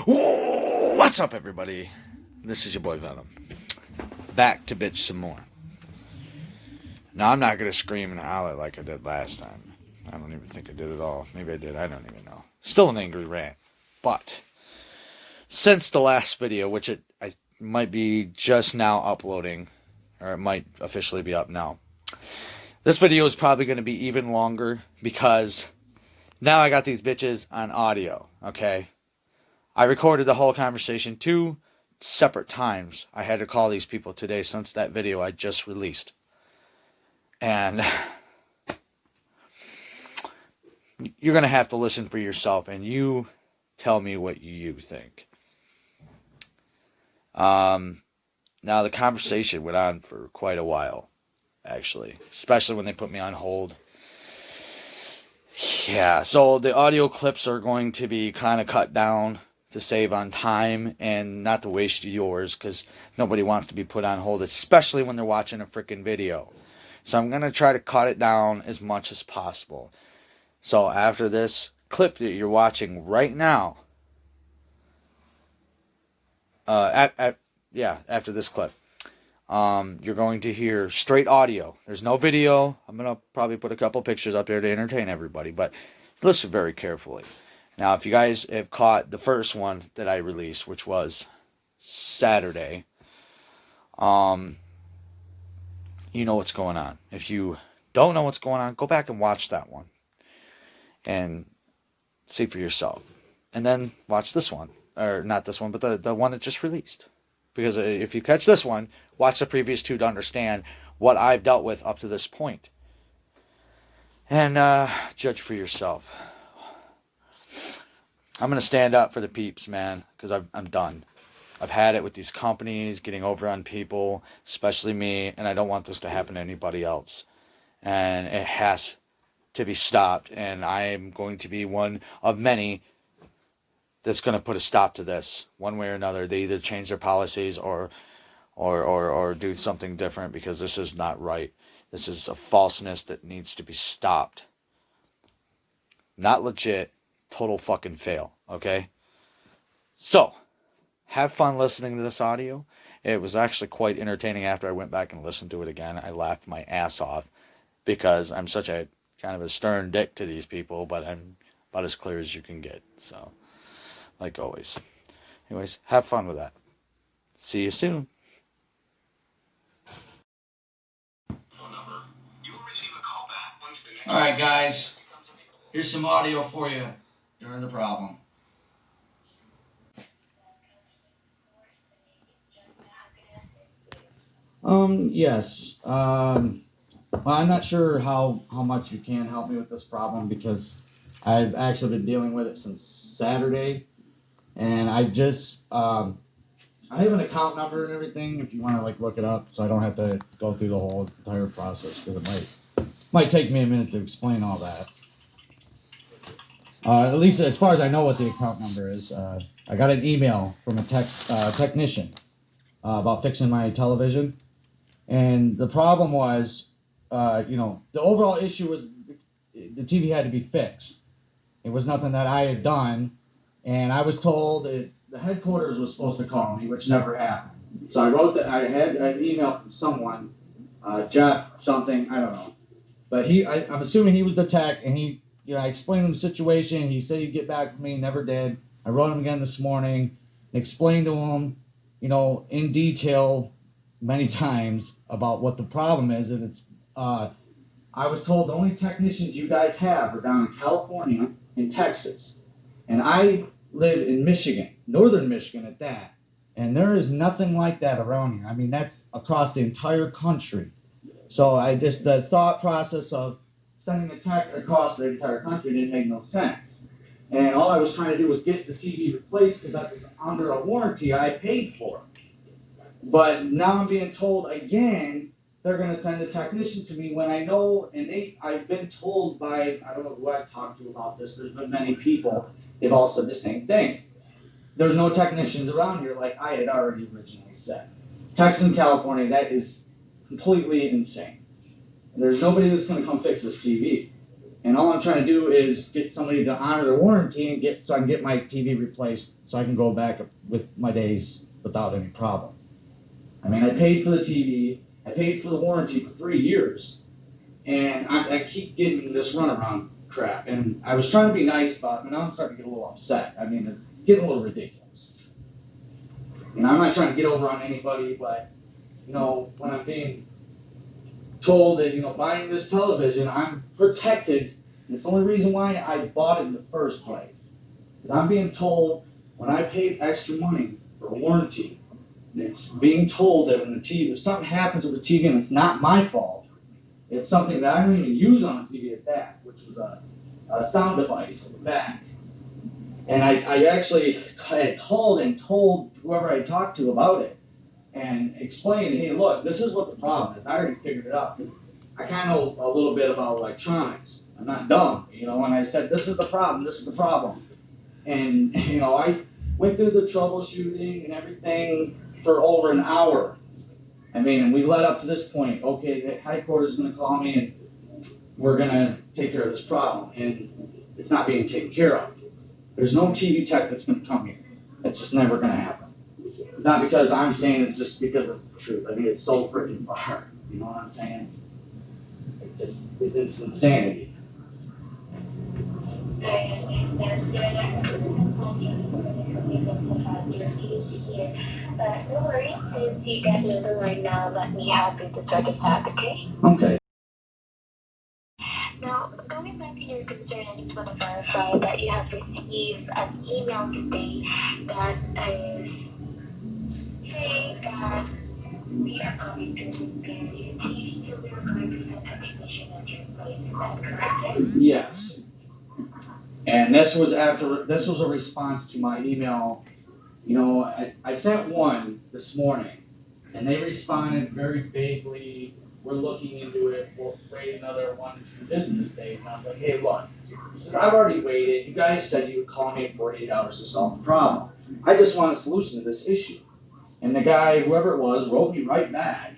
What's up, everybody? This is your boy Venom. Back to bitch some more. Now, I'm not going to scream and holler like I did last time. I don't even think I did at all. Maybe I did. I don't even know. Still an angry rant. But since the last video, which I might be just now uploading, or it might officially be up now, this video is probably going to be even longer because now I got these bitches on audio, okay? I recorded the whole conversation 2 separate times. I had to call these people today since that video I just released. And you're going to have to listen for yourself and you tell me what you think. Now, the conversation went on for quite a while, actually, especially when they put me on hold. Yeah, so the audio clips are going to be kind of cut down to save on time and not to waste yours, because nobody wants to be put on hold, especially when they're watching a freaking video. So I'm going to try to cut it down as much as possible. So after this clip that you're watching right now, after this clip, you're going to hear straight audio. There's no video. I'm going to probably put a couple pictures up there to entertain everybody, but listen very carefully. Now, if you guys have caught the first one that I released, which was Saturday, you know what's going on. If you don't know what's going on, go back and watch that one and see for yourself. And then watch this one. Or not this one, but the one that just released. Because if you catch this one, watch the previous 2 to understand what I've dealt with up to this point. And judge for yourself. I'm going to stand up for the peeps, man, because I'm done. I've had it with these companies, getting over on people, especially me, and I don't want this to happen to anybody else. And it has to be stopped, and I am going to be one of many that's going to put a stop to this, one way or another. They either change their policies or do something different, because this is not right. This is a falseness that needs to be stopped. Not legit. Total fucking fail, okay? So, have fun listening to this audio. It was actually quite entertaining after I went back and listened to it again. I laughed my ass off because I'm such a kind of a stern dick to these people, but I'm about as clear as you can get. So, like always. Anyways, have fun with that. See you soon. Alright, guys. Here's some audio for you during the problem. Yes. Well, I'm not sure how much you can help me with this problem, because I've actually been dealing with it since Saturday, and I just, I have an account number and everything if you want to like look it up, so I don't have to go through the whole entire process, because it might take me a minute to explain all that. At least as far as I know what the account number is. I got an email from a technician about fixing my television. And the problem was, the overall issue was the TV had to be fixed. It was nothing that I had done. And I was told that the headquarters was supposed to call me, which never happened. So I had an email from someone, Jeff something, I don't know. But I'm assuming he was the tech, and I explained him the situation. He said he'd get back with me, never did. I wrote him again this morning and explained to him, in detail many times about what the problem is. And it's, I was told the only technicians you guys have are down in California and Texas. And I live in Michigan, northern Michigan at that. And there is nothing like that around here. I mean, that's across the entire country. So the thought process of sending a tech across the entire country didn't make no sense. And all I was trying to do was get the TV replaced because that was under a warranty I paid for. But now I'm being told again they're going to send a technician to me when I know, and I've been told by, I don't know who I've talked to about this, there's been many people, they've all said the same thing. There's no technicians around here like I had already originally said. Texas and California, that is completely insane. There's nobody that's going to come fix this TV. And all I'm trying to do is get somebody to honor their warranty and so I can get my TV replaced so I can go back with my days without any problem. I mean, I paid for the TV, I paid for the warranty for 3 years, and I keep getting this runaround crap. And I was trying to be nice about it, but now I'm starting to get a little upset. I mean, it's getting a little ridiculous. And I'm not trying to get over on anybody, but, when I'm being told that, buying this television, I'm protected. And it's the only reason why I bought it in the first place. Because I'm being told when I paid extra money for a warranty, it's being told that when the TV, if something happens with the TV and it's not my fault, it's something that I don't even use on the TV at that, which was a sound device in the back. And I actually had called and told whoever I talked to about it and explained, hey, look, this is what the problem is. I already figured it out because I kind of know a little bit about electronics. I'm not dumb, and I said, this is the problem, this is the problem. And, I went through the troubleshooting and everything for over an hour. I mean, we led up to this point. Okay, the headquarters is going to call me and we're going to take care of this problem. And it's not being taken care of. There's no TV tech that's going to come here. It's just never going to happen. It's not because I'm saying it's just because it's the truth. I mean, it's so freaking far. You know what I'm saying? It's insanity. But no worries, since you got me on the line now, let me help you to sort it out, okay? Okay. Now, going back to your concern, I just want to verify that you have received an email today that is saying that we are going to repair your TV, so we are going to send a technician at your place. Is that correct? Yes. And this was a response to my email. I sent one this morning, and they responded very vaguely. We're looking into it. We'll wait another 1 to 2 business days. And I was like, hey, look, I've already waited. You guys said you would call me in 48 hours to solve the problem. I just want a solution to this issue. And the guy, whoever it was, wrote me right back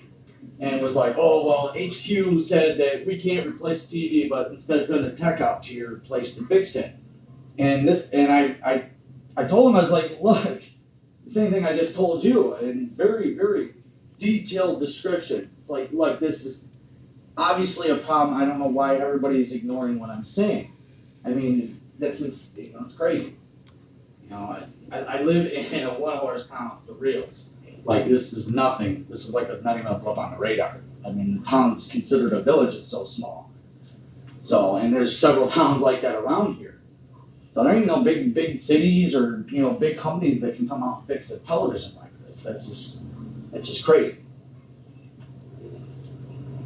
and was like, oh, well, HQ said that we can't replace the TV, but instead send a tech out to your place to fix it. And I told him, I was like, look, the same thing I just told you, in very, very detailed description. It's like, look, this is obviously a problem. I don't know why everybody's ignoring what I'm saying. I mean, it's crazy. I live in a 1-horse town, the reals. Like, this is nothing. This is like not even a blip on the radar. I mean, the town's considered a village. It's so small. So, and there's several towns like that around here. So there ain't no big cities or big companies that can come out and fix a television like this. That's just crazy.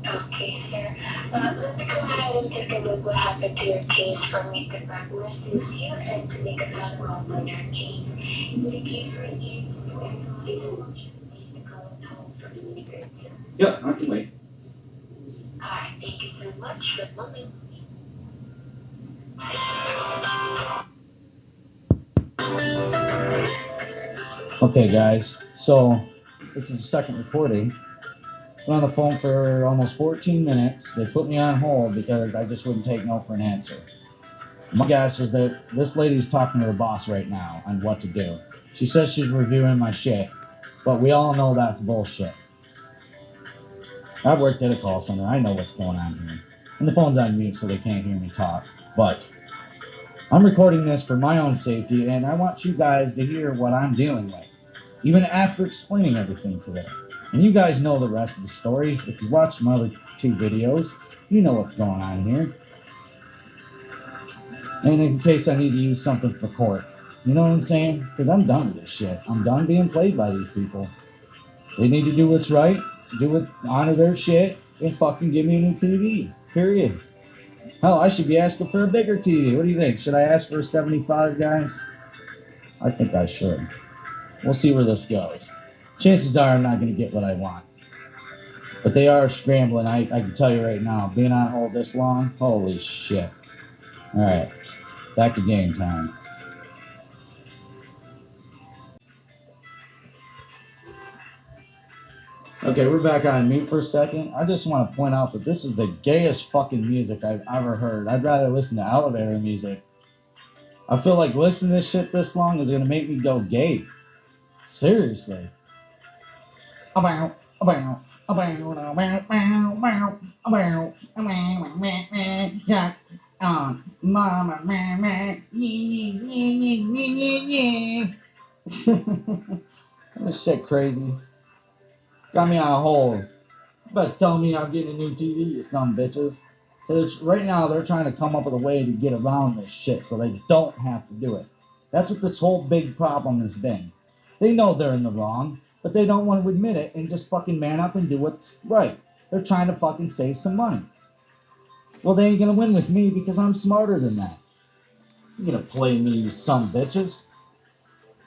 Okay, sir. Let me go ahead and take a look what happened to your case for me to diagnose you and to make a follow-up on your case. In the case where you Yep, I can wait. Alright, thank you so much. Good morning. Okay, guys. So this is the second recording. Been on the phone for almost 14 minutes. They put me on hold because I just wouldn't take no for an answer. My guess is that this lady's talking to her boss right now on what to do. She says she's reviewing my shit, but we all know that's bullshit. I've worked at a call center. I know what's going on here. And the phone's on mute so they can't hear me talk. But I'm recording this for my own safety, and I want you guys to hear what I'm dealing with, even after explaining everything to them. And you guys know the rest of the story. If you watch my other 2 videos, you know what's going on here. And in case I need to use something for court. You know what I'm saying? Because I'm done with this shit. I'm done being played by these people. They need to do what's right, honor their shit, and fucking give me a new TV. Period. Hell, I should be asking for a bigger TV. What do you think? Should I ask for a 75, guys? I think I should. We'll see where this goes. Chances are I'm not going to get what I want. But they are scrambling. I can tell you right now, being on hold this long, holy shit. Alright, back to game time. Okay, we're back on mute for a second. I just want to point out that this is the gayest fucking music I've ever heard. I'd rather listen to elevator music. I feel like listening to this shit this long is gonna make me go gay. Seriously. This shit crazy. Got me on a hold. You best tell me I'm getting a new TV, you some bitches. So right now they're trying to come up with a way to get around this shit so they don't have to do it. That's what this whole big problem has been. They know they're in the wrong, but they don't want to admit it and just fucking man up and do what's right. They're trying to fucking save some money. Well, they ain't gonna win with me because I'm smarter than that. You're gonna play me, you some bitches.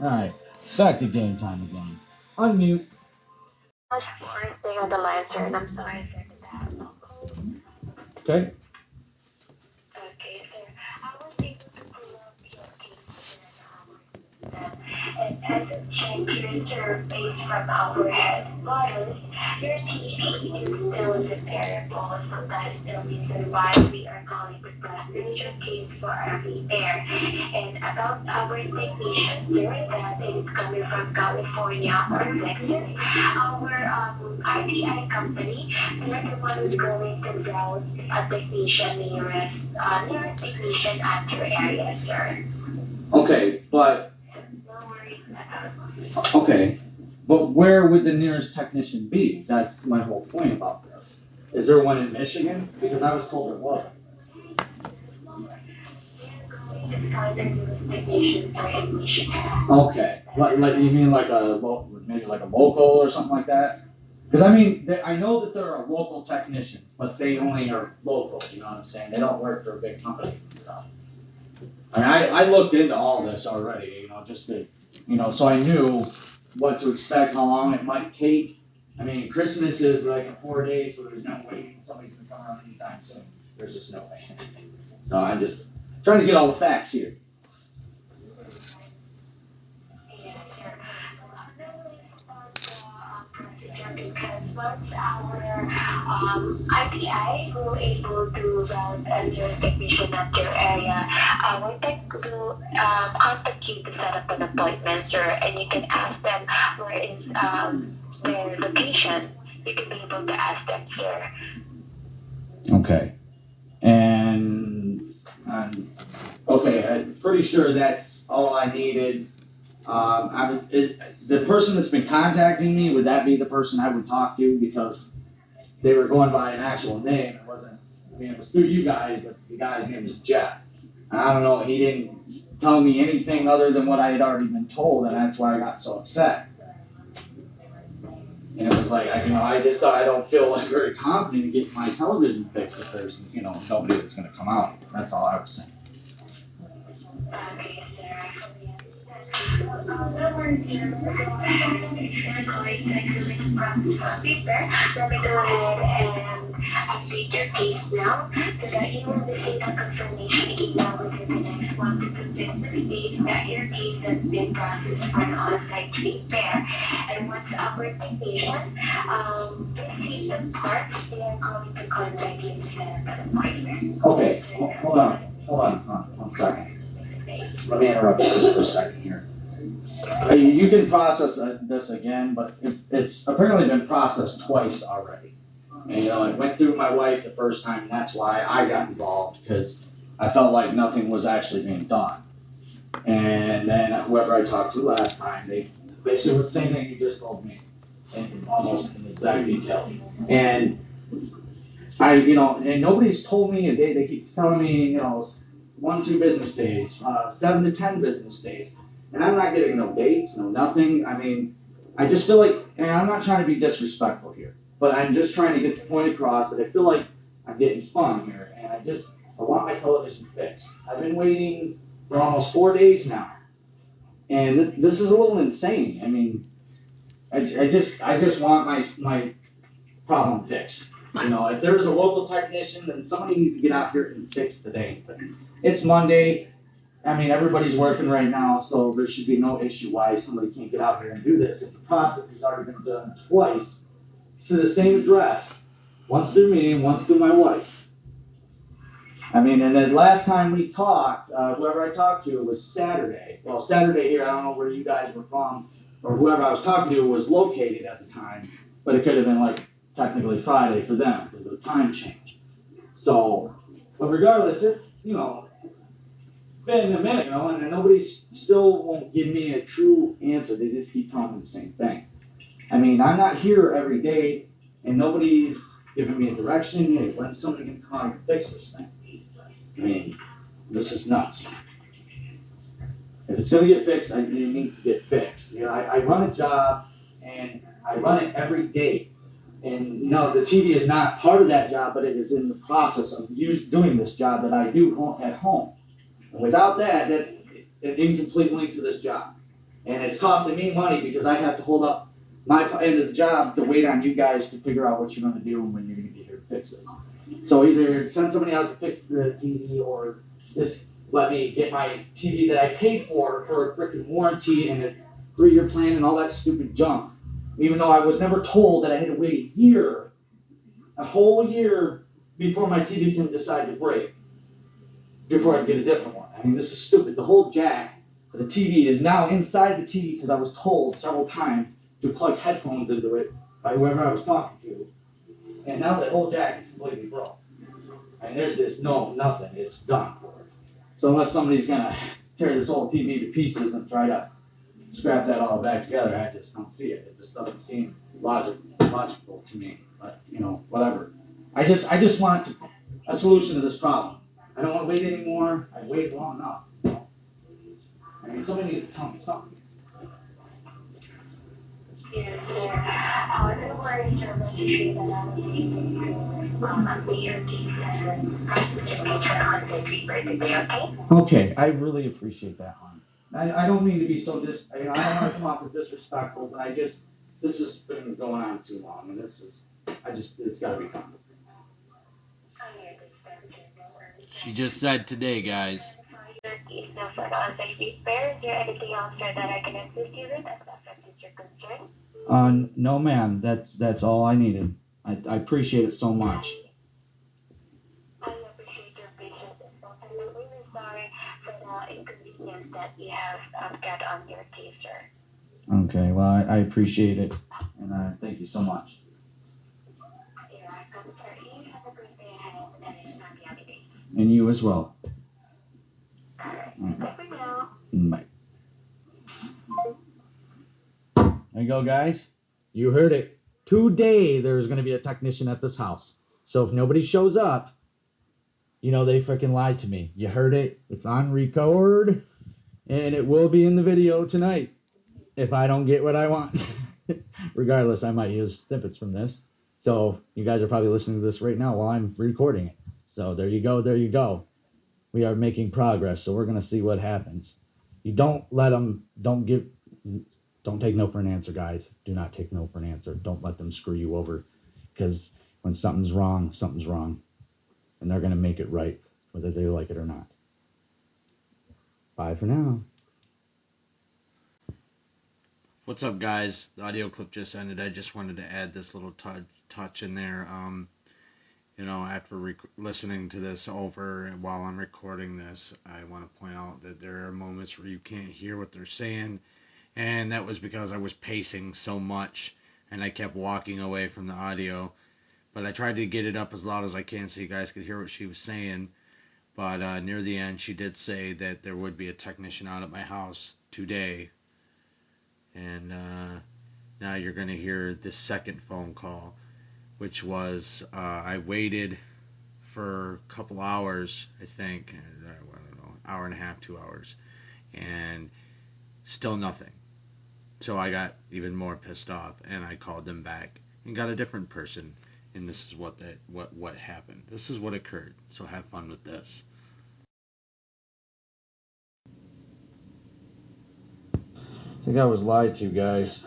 Alright, back to game time again. Unmute. Much for staying on the line, sir, and I'm sorry for that. Okay. Okay, sir. I was able to pull up your case and as a check your base from our headquarters, your TV is still repairable, so that is the reason why we are calling to process your case for a repair. And about our technician, sir, that is coming from California or Texas, our RTI company, they're the one who's going to route a technician nearest technician at your area, sir. Okay, but No worries. okay, but where would the nearest technician be? That's my whole point about this. Is there one in Michigan? Because I was told there wasn't. Okay, like you mean like maybe like a local or something like that? Because I mean, I know that there are local technicians, but they only are local. You know what I'm saying? They don't work for big companies and stuff. I mean, I looked into all this already. You know, just to, so I knew what to expect, how long it might take. I mean, Christmas is like in 4 days, so there's no way somebody's gonna come around anytime soon. There's just no way. So I'm just trying to get all the facts here. Because once our IPI will able to route as your technician at your area, our tech will contact you to set up an appointment, sir, and you can ask them where is their location. You can be able to ask them, sir. Okay. And okay, I'm pretty sure that's all I needed. The person that's been contacting me, would that be the person I would talk to? Because they were going by an actual name. It wasn't, I mean, it was through you guys, but the guy's name was Jeff. I don't know, he didn't tell me anything other than what I had already been told, and that's why I got so upset. And it was like, I just thought I don't feel like very confident in getting my television fixed if there's, nobody that's going to come out. That's all I was saying. Okay, sir. No worries, sir. We'll go ahead and going to exhibit process paper. Let me go ahead and update your case now so that you will receive a confirmation email within the next 1 to 2 business days that your case has been processed for an on-site repair. And once our technician receives the parts, they are going to contact you to set up an appointment. Okay, hold on 1 second. Let me interrupt you just for a second here. You can process this again, but it's apparently been processed twice already. And it went through my wife the first time, and that's why I got involved, because I felt like nothing was actually being done. And then whoever I talked to last time, they basically the same thing you just told me, in almost in exact detail. And and nobody's told me, and they keep telling me, 1 to 2 business days, 7 to 10 business days. And I'm not getting no dates, no nothing. I mean, I just feel like, and I'm not trying to be disrespectful here, but I'm just trying to get the point across that I feel like I'm getting spun here, and I want my television fixed. I've been waiting for almost 4 days now, and this is a little insane. I mean, I just want my problem fixed. If there's a local technician, then somebody needs to get out here and fix the dang thing. It's Monday. I mean, everybody's working right now, so there should be no issue why somebody can't get out here and do this. If the process has already been done twice, to the same address, once through me and once through my wife. I mean, and then last time we talked, whoever I talked to was Saturday. Well, Saturday here, I don't know where you guys were from, or whoever I was talking to was located at the time, but it could have been like technically Friday for them because of the time change. So, but regardless, it's, you know, it's been a minute, you know, and nobody still won't give me a true answer. They just keep telling me the same thing. I mean, I'm not here every day, and nobody's giving me a direction. Hey, when's somebody going to come out and fix this thing? I mean, this is nuts. If it's going to get fixed, it needs to get fixed. You know, I run a job, and I run it every day. And no, the TV is not part of that job, but it is in the process of doing this job that I do at home. And without that, that's an incomplete link to this job. And it's costing me money because I have to hold up my end of the job to wait on you guys to figure out what you're going to do and when you're going to get here to fix this. So either send somebody out to fix the TV or just let me get my TV that I paid for a freaking warranty and a 3-year plan and all that stupid junk. Even though I was never told that I had to wait a whole year before my TV can decide to break, before I get a different one. I mean, this is stupid. The whole jack for the TV is now inside the TV because I was told several times to plug headphones into it by whoever I was talking to. And now the whole jack is completely broke. And there's just nothing. It's done for it. So unless somebody's going to tear this whole TV to pieces and try to scrap that all back together, I just don't see it. It just doesn't seem logical to me. But, you know, whatever. I just want a solution to this problem. I don't want to wait anymore. I've waited long enough. You know? I mean, somebody needs to tell me something. Yes, sir. No worries, sir. Make sure that I will be able to update your case and just make sure contact you for today, okay? Okay, I really appreciate that, hon. I don't mean to be so I don't want to come off as disrespectful, but this has been going on too long, and it's got to be done. She just said today, guys. Is there anything else, sir, that I can assist you with that affected your concern? No, ma'am. That's all I needed. I appreciate it so much. I appreciate your patience and so I'm really sorry for the inconvenience that you have got on your case, sir. Okay, well, I appreciate it, and thank you so much. You're welcome, sir. You have a great day ahead and happy holidays. And you as well. All right. Bye for now. Bye. There you go, guys. You heard it. Today there's going to be a technician at this house. So if nobody shows up, you know they freaking lied to me. You heard it. It's on record. And it will be in the video tonight if I don't get what I want. Regardless, I might use snippets from this. So you guys are probably listening to this right now while I'm recording it. So there you go. There you go. We are making progress. So we're going to see what happens. You don't let them, don't take no for an answer, guys. Do not take no for an answer. Don't let them screw you over. Because when something's wrong, something's wrong. And they're going to make it right, whether they like it or not. Bye for now. What's up, guys? The audio clip just ended. I just wanted to add this little touch in there. You know, after listening to this over and while I'm recording this, I want to point out that there are moments where you can't hear what they're saying. And that was because I was pacing so much and I kept walking away from the audio. But I tried to get it up as loud as I can so you guys could hear what she was saying. But near the end, she did say that there would be a technician out at my house today. And now you're going to hear this second phone call, which was I waited for a couple hours, I think. I don't know, hour and a half, 2 hours. And still nothing. So I got even more pissed off, and I called them back and got a different person. And this is what happened. This is what occurred. So have fun with this. I think I was lied to, guys.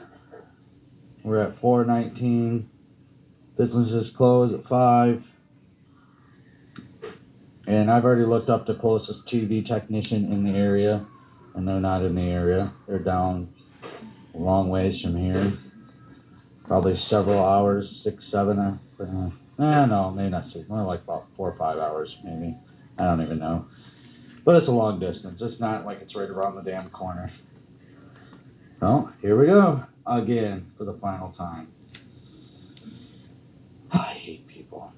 We're at 4:19. Businesses close at 5. And I've already looked up the closest TV technician in the area, and they're not in the area. They're down a long ways from here. Probably several hours, 6, 7. No, maybe not 6. More like about 4 or 5 hours, maybe. I don't even know. But it's a long distance. It's not like it's right around the damn corner. So here we go again for the final time. I hate people.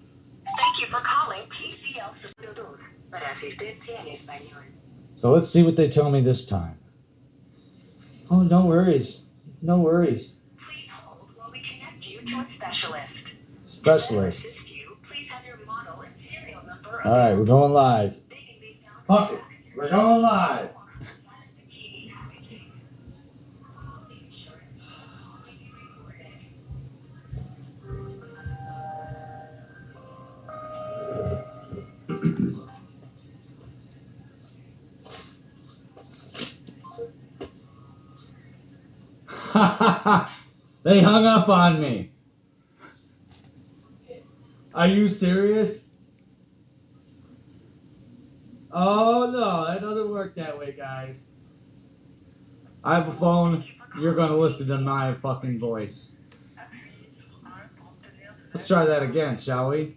Thank you for calling TCL Substitutos para asistencia en español. So let's see what they tell me this time. Oh, no worries. No worries. Please hold while we connect you to a specialist. Specialist. To assist you, please have your model and serial number. All right, we're going live. Fuck it. We're going live. They hung up on me. Are you serious? Oh no, that doesn't work that way, guys. I have a phone. You're gonna listen to my fucking voice. Let's try that again, shall we?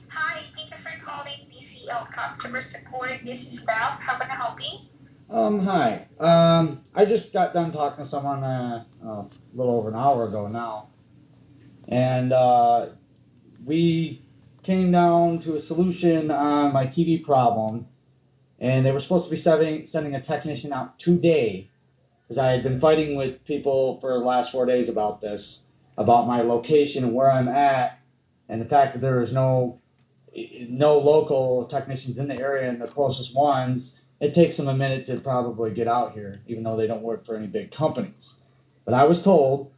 Hi, thank you for calling TCL customer support. This is Beth. How can I help you? Hi. I just got done talking to someone a little over an hour ago now, and we came down to a solution on my TV problem, and they were supposed to be sending a technician out today, because I had been fighting with people for the last 4 days about this, about my location and where I'm at, and the fact that there is no local technicians in the area, and the closest ones, it takes them a minute to probably get out here, even though they don't work for any big companies. But I was told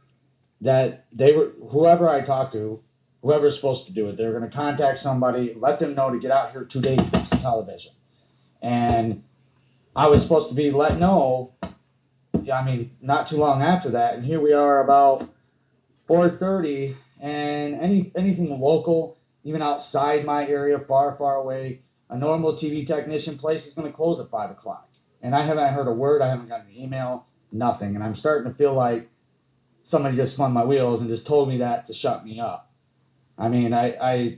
that whoever I talked to, whoever's supposed to do it, they're going to contact somebody, let them know to get out here today to fix the television. And I was supposed to be let know, not too long after that, and here we are about 4:30, and anything local, even outside my area, far, far away, a normal TV technician place is going to close at 5 o'clock. And I haven't heard a word, I haven't gotten an email, nothing. And I'm starting to feel like somebody just spun my wheels and just told me that to shut me up. I mean, I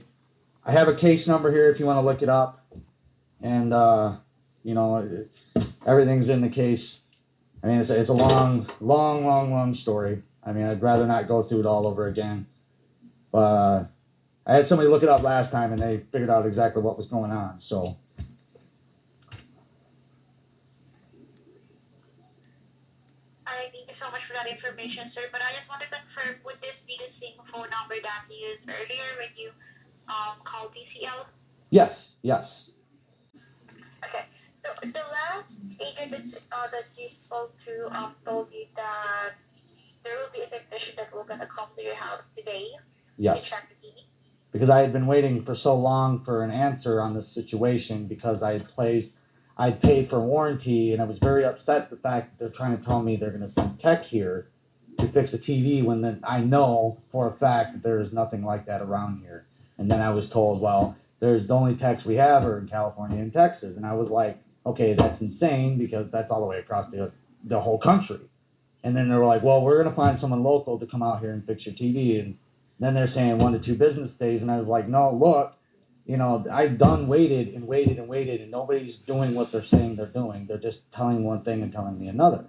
have a case number here if you want to look it up. And, everything's in the case. I mean, it's a long story. I mean, I'd rather not go through it all over again. But I had somebody look it up last time, and they figured out exactly what was going on. So, All right, thank you so much for that information, sir. But I just want to confirm, would this be the same phone number that you used earlier when you called TCL? yes. Okay. So the last agent that you spoke to told you that there will be a technician that will gonna come to your house today to Yes. check the TV. Because I had been waiting for so long for an answer on this situation, because I'd paid for warranty, and I was very upset the fact that they're trying to tell me they're going to send tech here to fix a TV when then I know for a fact that there is nothing like that around here. And then I was told, well, there's the only techs we have are in California and Texas. And I was like, okay, that's insane, because that's all the way across the whole country. And then they were like, well, we're going to find someone local to come out here and fix your TV. And then they're saying 1 to 2 business days. And I was like, no, look, I've waited, and nobody's doing what they're saying they're doing. They're just telling one thing and telling me another.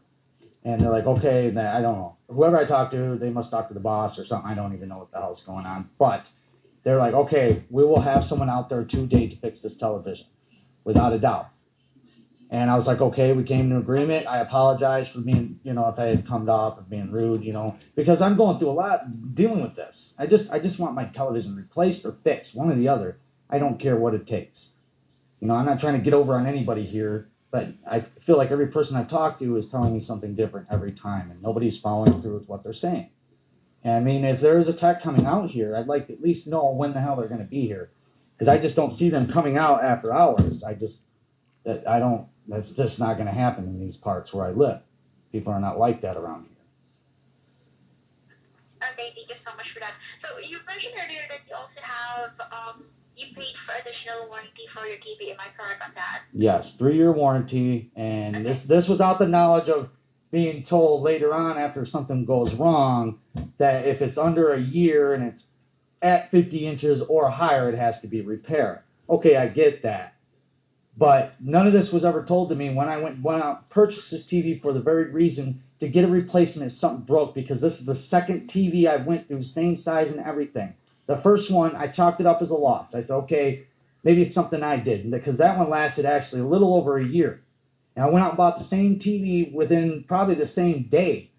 And they're like, okay, I don't know. Whoever I talk to, they must talk to the boss or something. I don't even know what the hell's going on. But they're like, okay, we will have someone out there today to fix this television, without a doubt. And I was like, okay, we came to an agreement. I apologize for being, if I had come off of being rude, because I'm going through a lot dealing with this. I just want my television replaced or fixed, one or the other. I don't care what it takes. I'm not trying to get over on anybody here, but I feel like every person I talk to is telling me something different every time, and nobody's following through with what they're saying. And I mean, if there is a tech coming out here, I'd like to at least know when the hell they're going to be here, because I just don't see them coming out after hours. That's just not going to happen in these parts where I live. People are not like that around here. Okay, thank you so much for that. So you mentioned earlier that you also have you paid for additional warranty for your TV. Am I correct on that? Yes, 3-year warranty, and this without the knowledge of being told later on after something goes wrong that if it's under a year and it's at 50 inches or higher, it has to be repaired. Okay, I get that. But none of this was ever told to me when I went out and purchased this TV for the very reason to get a replacement if something broke, because this is the second TV I went through, same size and everything. The first one, I chalked it up as a loss. I said, okay, maybe it's something I did, because that one lasted actually a little over a year. And I went out and bought the same TV within probably the same day,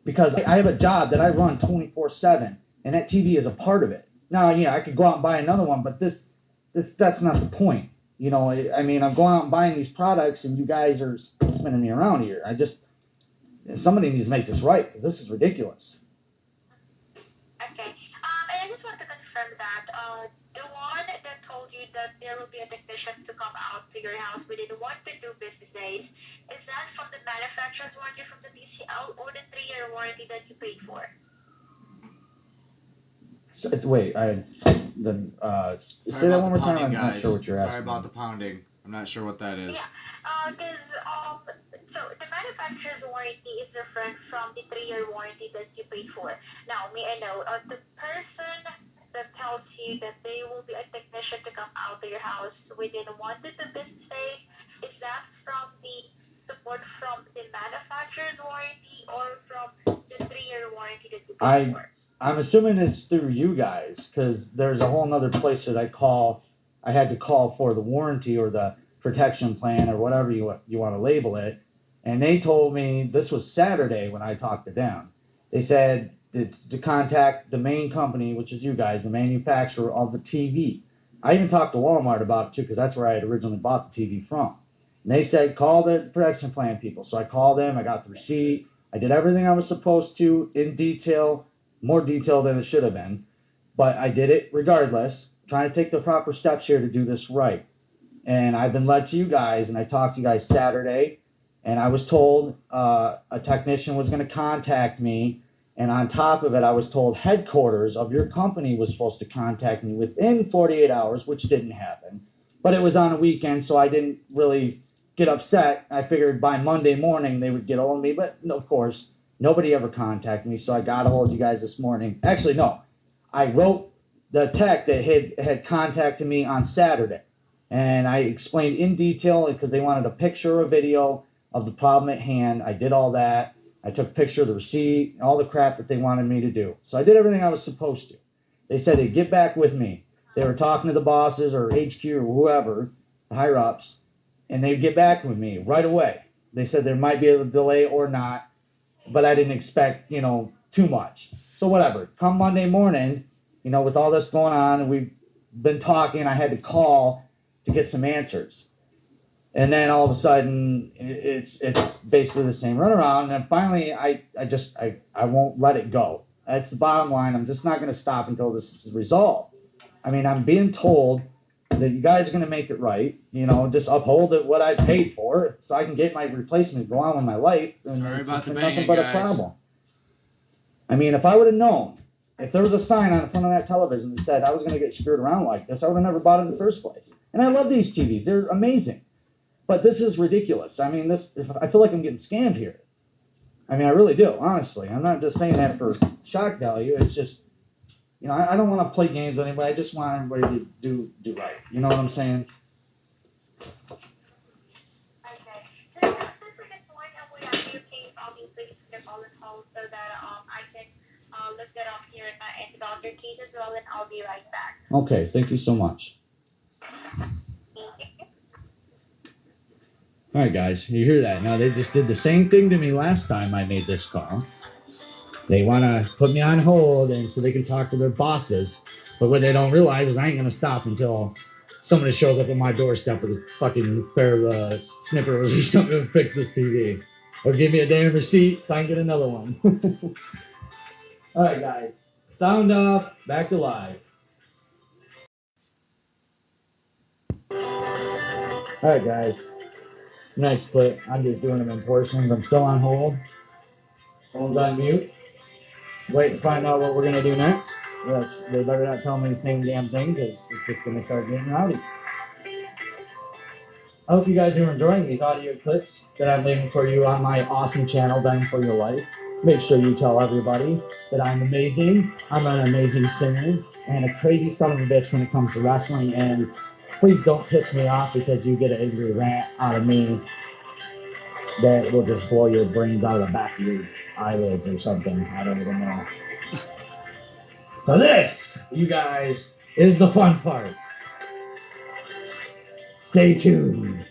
because I have a job that I run 24/7, and that TV is a part of it. Now, yeah, I could go out and buy another one, but that's not the point. You know, I mean, I'm going out and buying these products, and you guys are spinning me around here. Somebody needs to make this right, because this is ridiculous. Okay. And I just want to confirm that the one that told you that there will be a technician to come out to your house within 1 to 2 business days, is that from the manufacturer's warranty from the TCL or the 3-year warranty that you paid for? So, wait, say that one more time. I'm not sure what you're asking. Sorry about the pounding. I'm not sure what that is. Yeah, because so the manufacturer's warranty is different from the 3-year warranty that you paid for. Now, may I know, the person that tells you that there will be a technician to come out to your house within 1 to 2 business days, is that from the support from the manufacturer's warranty or from the 3-year warranty that you paid for? I'm assuming it's through you guys, because there's a whole nother place that I had to call for the warranty or the protection plan or whatever you want to label it. And they told me, this was Saturday when I talked to them, they said to contact the main company, which is you guys, the manufacturer of the TV. I even talked to Walmart about it too, because that's where I had originally bought the TV from. And they said, call the protection plan people. So I called them, I got the receipt, I did everything I was supposed to in detail, more detail than it should have been. But I did it regardless, trying to take the proper steps here to do this right. And I've been led to you guys, and I talked to you guys Saturday, and I was told a technician was going to contact me, and on top of it, I was told headquarters of your company was supposed to contact me within 48 hours, which didn't happen. But it was on a weekend, so I didn't really get upset. I figured by Monday morning they would get hold of me, but of course, nobody ever contacted me, so I got a hold of you guys this morning. Actually, no, I wrote the tech that had contacted me on Saturday. And I explained in detail, because they wanted a picture or video of the problem at hand. I did all that. I took a picture of the receipt, all the crap that they wanted me to do. So I did everything I was supposed to. They said they'd get back with me. They were talking to the bosses or HQ or whoever, the higher ups, and they'd get back with me right away. They said there might be a delay or not, but I didn't expect, too much. So whatever. Come Monday morning, with all this going on, and we've been talking, I had to call to get some answers. And then all of a sudden, it's basically the same runaround. And finally, I won't let it go. That's the bottom line. I'm just not going to stop until this is resolved. I mean, I'm being told that you guys are going to make it right. Just uphold what I paid for, so I can get my replacement, go on with my life. And Sorry about the nothing banging, but guys. a problem. I mean, if I would have known, if there was a sign on the front of that television that said I was going to get screwed around like this, I would have never bought it in the first place. And I love these TVs. They're amazing. But this is ridiculous. I mean, I feel like I'm getting scammed here. I mean, I really do, honestly. I'm not just saying that for shock value. It's just, I don't want to play games with anybody. I just want everybody to do right. You know what I'm saying? Okay. So at this point, we have your case, obviously, to the call and hold so that I can look that up here in the other case as well, and I'll be right back. Okay, thank you so much. All right, guys, you hear that? Now, they just did the same thing to me last time I made this call. They want to put me on hold and so they can talk to their bosses. But what they don't realize is I ain't going to stop until somebody shows up at my doorstep with a fucking pair of snippers or something to fix this TV. Or give me a damn receipt so I can get another one. All right, guys. Sound off. Back to live. All right, guys. It's a nice clip. I'm just doing them in portions. I'm still on hold. Phone's on mute. Waiting to find out what we're going to do next. They better not tell me the same damn thing, because it's just going to start getting rowdy. I hope you guys are enjoying these audio clips that I'm leaving for you on my awesome channel, Venom for Your Life. Make sure you tell everybody that I'm amazing. I'm an amazing singer and a crazy son of a bitch when it comes to wrestling. And please don't piss me off because you get an angry rant out of me that will just blow your brains out of the back of your eyelids or something. I don't even know. So this, you guys, is the fun part. Stay tuned.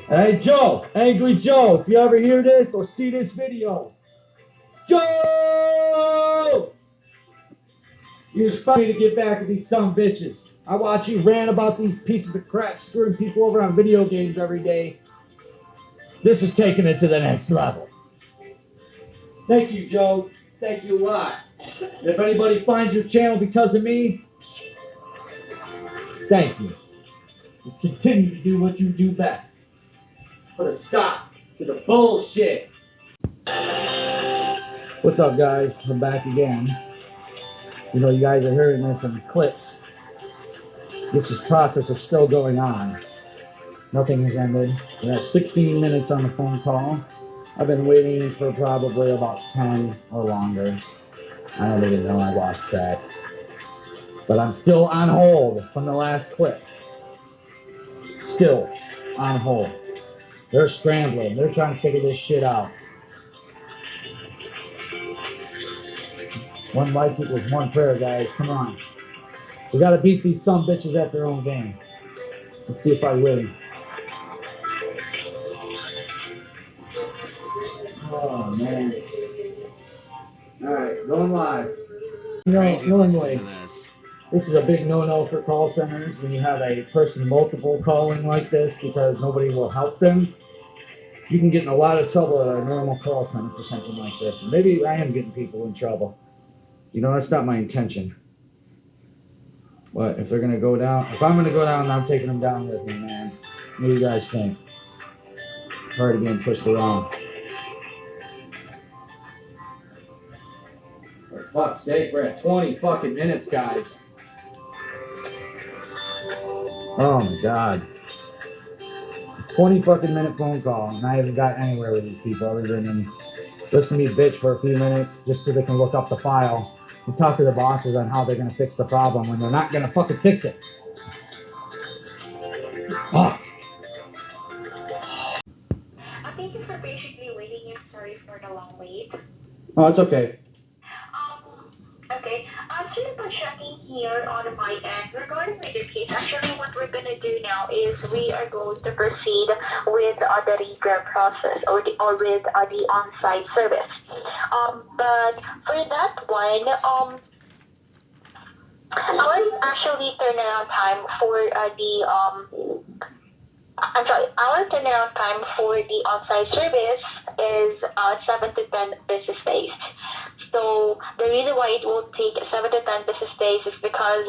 Hey, Joe, Angry Joe, if you ever hear this or see this video, Joe! You inspire me to get back at these son of bitches. I watch you rant about these pieces of crap screwing people over on video games every day. This is taking it to the next level. Thank you, Joe. Thank you a lot. And if anybody finds your channel because of me, thank you. Continue to do what you do best. Put a stop to the bullshit. What's up, guys? I'm back again. You know, you guys are hearing this in clips. This process is still going on. Nothing has ended. We're at 16 minutes on the phone call. I've been waiting for probably about 10 or longer. I don't even know. I lost track. But I'm still on hold from the last clip. Still on hold. They're scrambling. They're trying to figure this shit out. One life equals one prayer, guys. Come on. We gotta beat these some bitches at their own game. Let's see if I win. Oh, man. Alright, going live. Normally, this is a big no-no for call centers when you have a person multiple calling like this because nobody will help them. You can get in a lot of trouble at a normal call center for something like this. And maybe I am getting people in trouble. You know, that's not my intention. But if they're going to go down, if I'm going to go down, I'm taking them down with me, man. What do you guys think? It's hard being pushed around. For fuck's sake, we're at 20 fucking minutes, guys. Oh my god. 20 fucking minute phone call, and I haven't got anywhere with these people other than listen to me bitch for a few minutes just so they can look up the file and talk to the bosses on how they're going to fix the problem when they're not going to fucking fix it. Fuck. Thank you for patiently waiting and sorry for the long wait. Oh, it's okay. Okay, actually, for checking here on my end regarding with this case, actually what we're going to do now is we are going to proceed with the repair process or with the on-site service. But for that one, our actually turnaround time for our turnaround time for the on-site service is 7 to 10 business days. So the reason why it will take 7 to 10 business days is because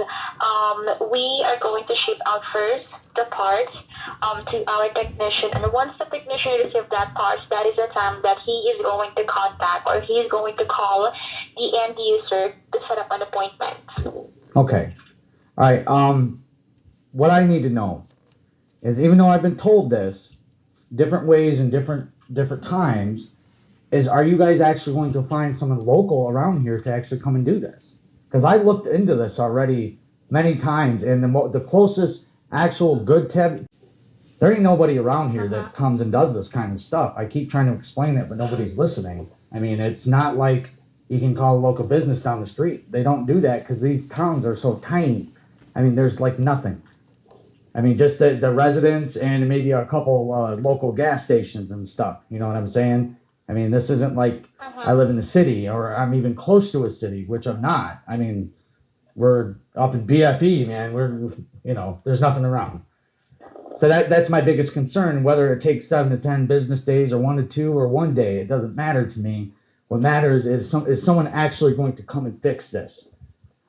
we are going to ship out first the parts to our technician, and once the technician receives that parts, that is the time that he is going to contact or he is going to call the end user to set up an appointment. Okay. All right. What I need to know is, even though I've been told this different ways and different times, is are you guys actually going to find someone local around here to actually come and do this? Because I looked into this already many times, and the closest actual good tech, there ain't nobody around here that comes and does this kind of stuff. I keep trying to explain it, but nobody's listening. I mean, it's not like you can call a local business down the street. They don't do that because these towns are so tiny. I mean, there's like nothing. I mean, just the residents and maybe a couple local gas stations and stuff. You know what I'm saying? I mean, this isn't like I live in the city or I'm even close to a city, which I'm not. I mean, we're up in BFE, man. There's nothing around. So that's my biggest concern. Whether it takes 7 to 10 business days or 1 to 2 or 1 day, it doesn't matter to me. What matters is someone actually going to come and fix this?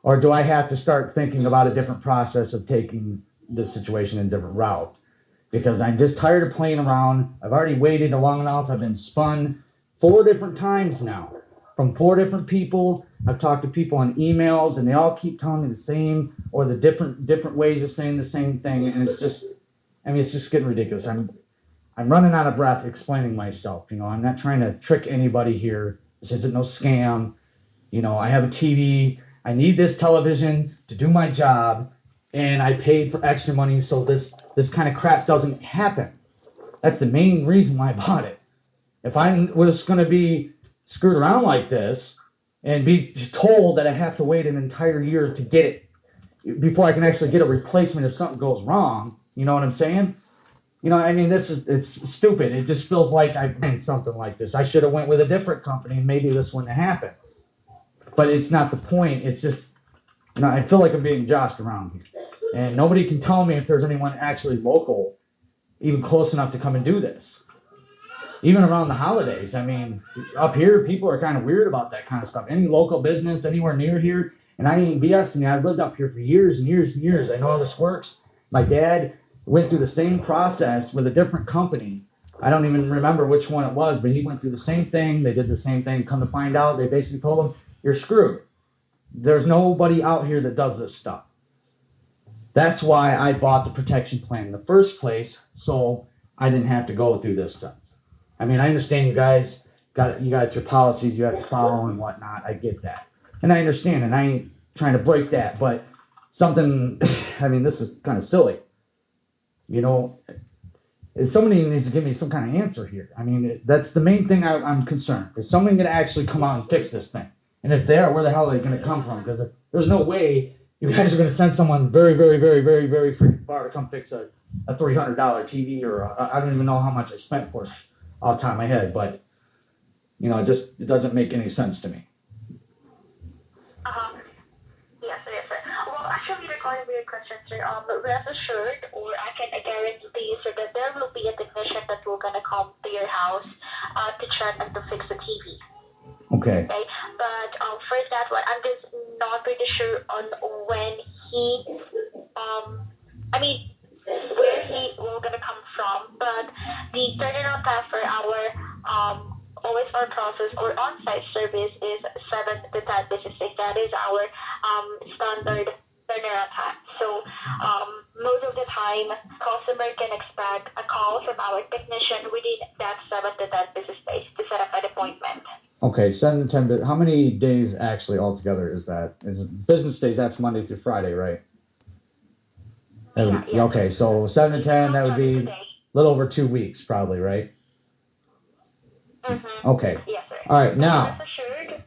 Or do I have to start thinking about a different process of taking this situation in a different route? Because I'm just tired of playing around. I've already waited long enough. I've been spun 4 different times now. from 4 different people. I've talked to people on emails, and they all keep telling me the same or the different ways of saying the same thing, and it's just, I mean, it's just getting ridiculous. I'm running out of breath explaining myself. You know, I'm not trying to trick anybody here. This isn't no scam. You know, I have a TV. I need this television to do my job, and I paid for extra money so this kind of crap doesn't happen. That's the main reason why I bought it. If I was going to be screwed around like this and be told that I have to wait an entire year to get it before I can actually get a replacement if something goes wrong, you know what I'm saying? You know, I mean, it's stupid. It just feels like I've done something like this. I should have went with a different company and maybe this wouldn't have happened. But it's not the point. It's just, you know, I feel like I'm being joshed around here. And nobody can tell me if there's anyone actually local, even close enough to come and do this. Even around the holidays. I mean, up here, people are kind of weird about that kind of stuff. Any local business anywhere near here, and I ain't BSing you. I've lived up here for years and years and years. I know how this works. My dad went through the same process with a different company. I don't even remember which one it was, but he went through the same thing. They did the same thing. Come to find out, they basically told him, you're screwed. There's nobody out here that does this stuff. That's why I bought the protection plan in the first place, so I didn't have to go through this sense. I mean, I understand you guys got your policies you have to follow and whatnot. I get that. And I understand, and I ain't trying to break that, but something, I mean, this is kind of silly. You know, somebody needs to give me some kind of answer here. I mean, that's the main thing I'm concerned. Is somebody going to actually come out and fix this thing? And if they are, where the hell are they going to come from? Because there's no way you guys are going to send someone very, very, very, very, very freaking far to come fix a $300 TV, or I don't even know how much I spent for it off the top of my head. But, you know, it doesn't make any sense to me. Yes, sir. Well, actually, regarding your question, sir, rest assured, or I can guarantee you, sir, that there will be a technician that will gonna come to your house to check and to fix the TV. Okay. But for that one, I'm just not pretty sure on when he, where he will gonna come from. But the turnaround time for our OSR process or on-site service is 7 to 10 business days. That is our standard turnaround time. So most of the time, customer can expect a call from our technician within that 7 to 10 business days to set up an appointment. Okay, 7 to 10. How many days actually altogether is that? Is it business days? That's Monday through Friday, right? Yeah. Okay, so 7 to 10, that would be a little over 2 weeks, probably, right? Mm-hmm. Okay. Yes, sir. All right, now, Rest assured,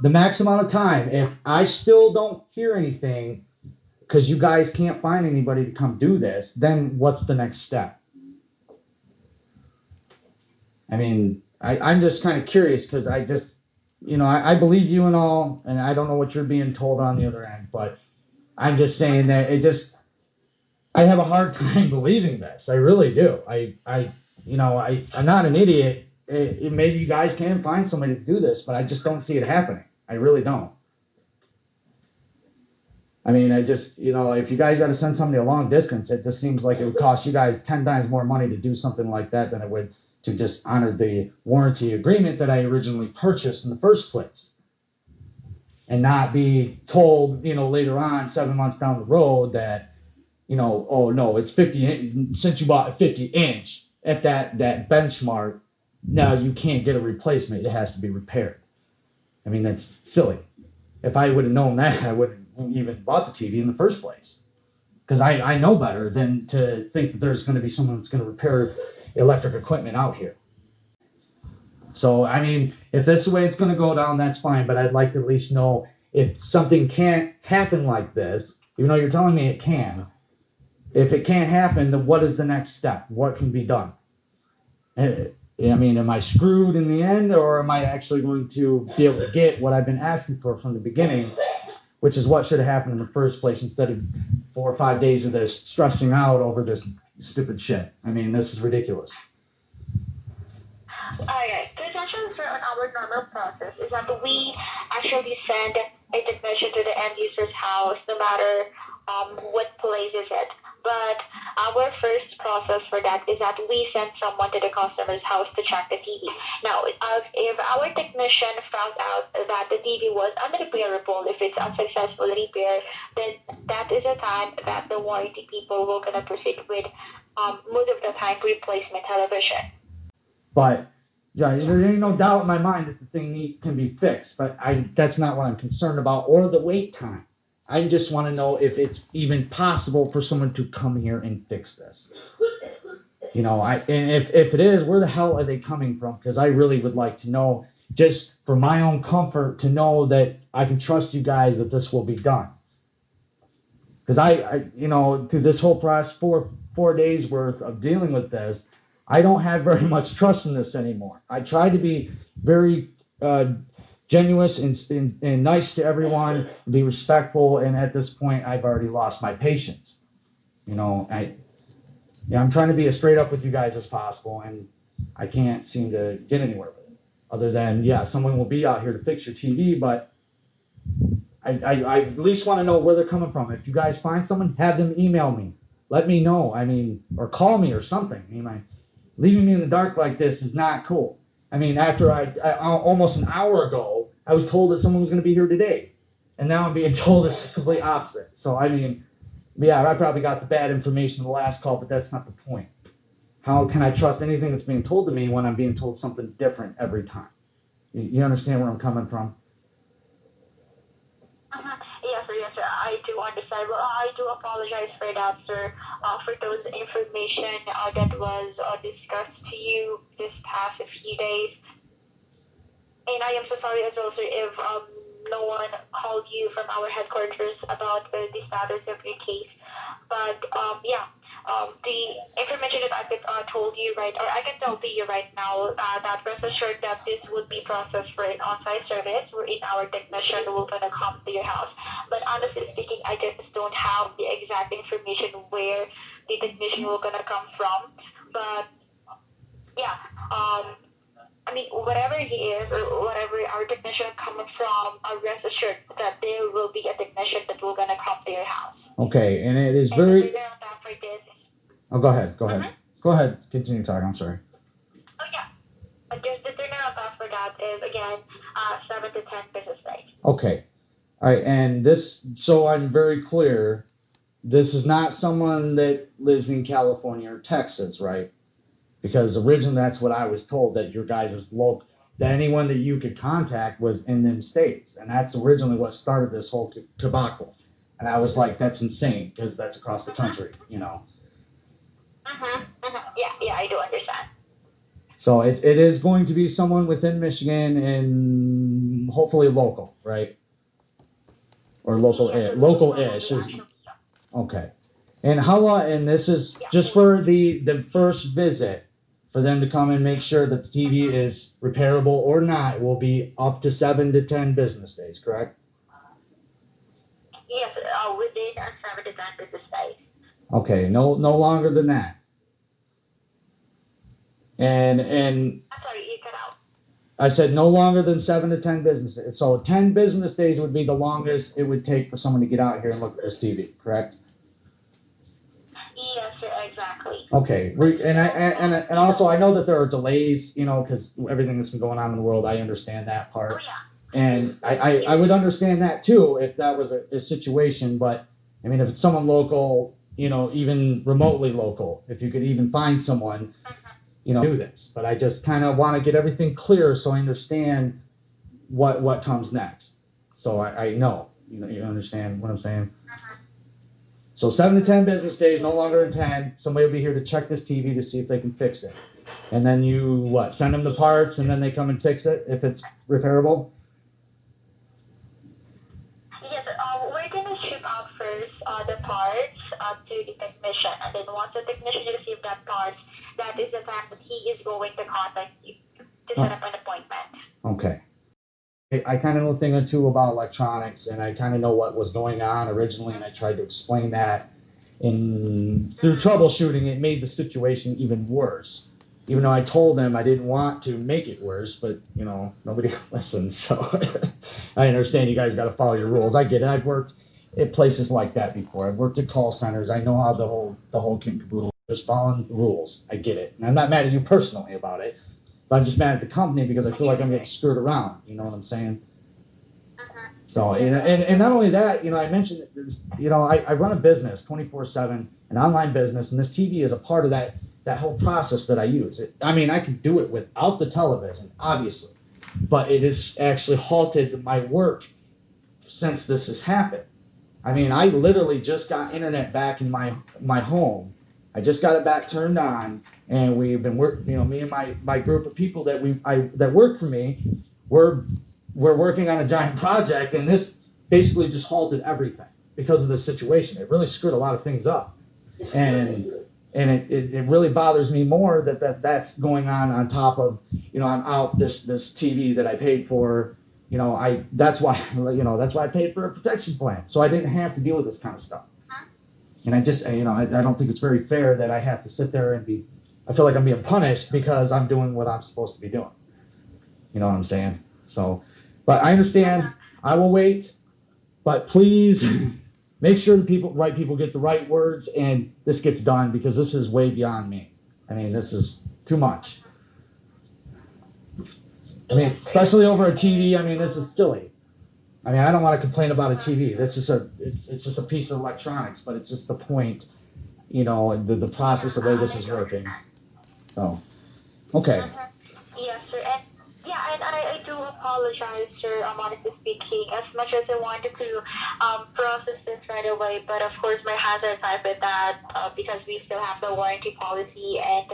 the max amount of time, if I still don't hear anything because you guys can't find anybody to come do this, then what's the next step? I mean, I'm just kind of curious because I just, you know, I believe you and all, and I don't know what you're being told on the other end, but I'm just saying that I have a hard time believing this. I really do. I'm not an idiot. Maybe you guys can find somebody to do this, but I just don't see it happening. I really don't. I mean, if you guys got to send somebody a long distance, it just seems like it would cost you guys 10 times more money to do something like that than it would to just honor the warranty agreement that I originally purchased in the first place. And not be told, later on, 7 months down the road that, oh no, it's 50, since you bought a 50-inch at that benchmark, now you can't get a replacement. It has to be repaired. I mean, that's silly. If I would have known that, I wouldn't even bought the TV in the first place. Because I know better than to think that there's going to be someone that's going to repair electric equipment out here. So, I mean, if that's the way it's going to go down, that's fine. But I'd like to at least know if something can't happen like this, even though you're telling me it can. If it can't happen, then what is the next step? What can be done? I mean, am I screwed in the end, or am I actually going to be able to get what I've been asking for from the beginning, which is what should have happened in the first place instead of 4 or 5 days of this stressing out over this stupid shit. I mean, this is ridiculous. Alright, because actually, sir, on our normal process is that we actually send a technician to the end user's house, no matter what place is it. But our first process for that is that we send someone to the customer's house to check the TV. Now, if our technician found out that the TV was unrepairable, if it's unsuccessful repair, then that is a time that the warranty people will gonna proceed with most of the time replacement television. But yeah, there ain't no doubt in my mind that the thing can be fixed. But that's not what I'm concerned about, or the wait time. I just want to know if it's even possible for someone to come here and fix this. And if it is, where the hell are they coming from? Because I really would like to know, just for my own comfort, to know that I can trust you guys that this will be done. Because through this whole process, four days worth of dealing with this, I don't have very much trust in this anymore. I try to be very genuine and nice to everyone, be respectful, and at this point, I've already lost my patience. I'm trying to be as straight up with you guys as possible, and I can't seem to get anywhere with it. Other than, someone will be out here to fix your TV, but I at least want to know where they're coming from. If you guys find someone, have them email me. Let me know. Or call me or something. Leaving me in the dark like this is not cool. After I almost an hour ago, I was told that someone was going to be here today, and now I'm being told it's the complete opposite. So I probably got the bad information in the last call, but that's not the point. How can I trust anything that's being told to me when I'm being told something different every time? You understand where I'm coming from? Yes, sir. I do understand. Well, I do apologize for that, sir, for those information that was discussed to you this past few days. And I am so sorry as well, sir, if no one called you from our headquarters about the status of your case. But the information that I could told you, right, or I can tell to you right now, that rest assured that this would be processed for an on-site service wherein our technician will gonna come to your house. But honestly speaking, I just don't have the exact information where the technician will gonna come from. But whatever he is or whatever our technician coming from, rest assured that there will be a technician that will gonna come to your house. Okay, and it is very. Oh, go ahead. Mm-hmm. Go ahead. Continue talking. I'm sorry. Oh yeah. Just the turnaround time for that is again 7 to 10 business days. Okay. All right, and this, so I'm very clear, this is not someone that lives in California or Texas, right? Because originally that's what I was told, that your guys' local, that anyone that you could contact was in them states. And that's originally what started this whole debacle. And I was like, that's insane, because that's across the country, Yeah, I do understand. So it is going to be someone within Michigan and hopefully local, right? Or local-ish. Okay. And how long, and this is just for the first visit, for them to come and make sure that the TV is repairable or not, will be up to 7 to 10 business days, correct? Yes, within 7 to 10 business days. Okay, no longer than that. And I'm sorry, you cut out. I said no longer than 7 to 10 business days. So 10 business days would be the longest it would take for someone to get out here and look at this TV, correct? Yes, sir, exactly. Okay, and also I know that there are delays, because everything that's been going on in the world. I understand that part. Oh yeah. And I would understand that too if that was a situation. But if it's someone local, even remotely local, if you could even find someone, do this. But I just kind of want to get everything clear so I understand what comes next. So I know, you understand what I'm saying? So 7 to 10 business days, no longer than 10. Somebody will be here to check this TV to see if they can fix it. And then you, send them the parts and then they come and fix it if it's repairable? Yes, we're going to ship out first the parts to the technician. And then once the technician receives that parts, that is the time that he is going to contact you to set up an appointment. Okay. I kind of know a thing or two about electronics, and I kind of know what was going on originally, and I tried to explain that. And through troubleshooting, it made the situation even worse. Even though I told them I didn't want to make it worse, but, nobody listens. So I understand you guys got to follow your rules. I get it. I've worked at places like that before. I've worked at call centers. I know how the whole kit and caboodle just following the rules. I get it. And I'm not mad at you personally about it, but I'm just mad at the company because I feel like I'm getting screwed around. You know what I'm saying? So, and not only that, I mentioned this, I run a business 24/7, an online business, and this TV is a part of that whole process that I use. I can do it without the television, obviously, but it has actually halted my work since this has happened. I literally just got internet back in my home. I just got it back turned on, and we've been me and my group of people that work for me, we're working on a giant project, and this basically just halted everything because of this situation. It really screwed a lot of things up, and it really bothers me more that's going on top of I'm out this TV that I paid for. That's why I paid for a protection plan, so I didn't have to deal with this kind of stuff. And I just I don't think it's very fair that I have to sit there and I feel like I'm being punished because I'm doing what I'm supposed to be doing. You know what I'm saying? So, but I understand. I will wait, but please make sure the right people get the right words and this gets done, because this is way beyond me. This is too much. Especially over a TV. This is silly. I don't want to complain about a TV. It's just a piece of electronics, but it's just the point, the process of the way this is working. So, okay. Yes, sir. And yeah, and I do apologize, sir. Honestly speaking, as much as I wanted to process this right away, but of course my hands are tied with that because we still have the warranty policy, and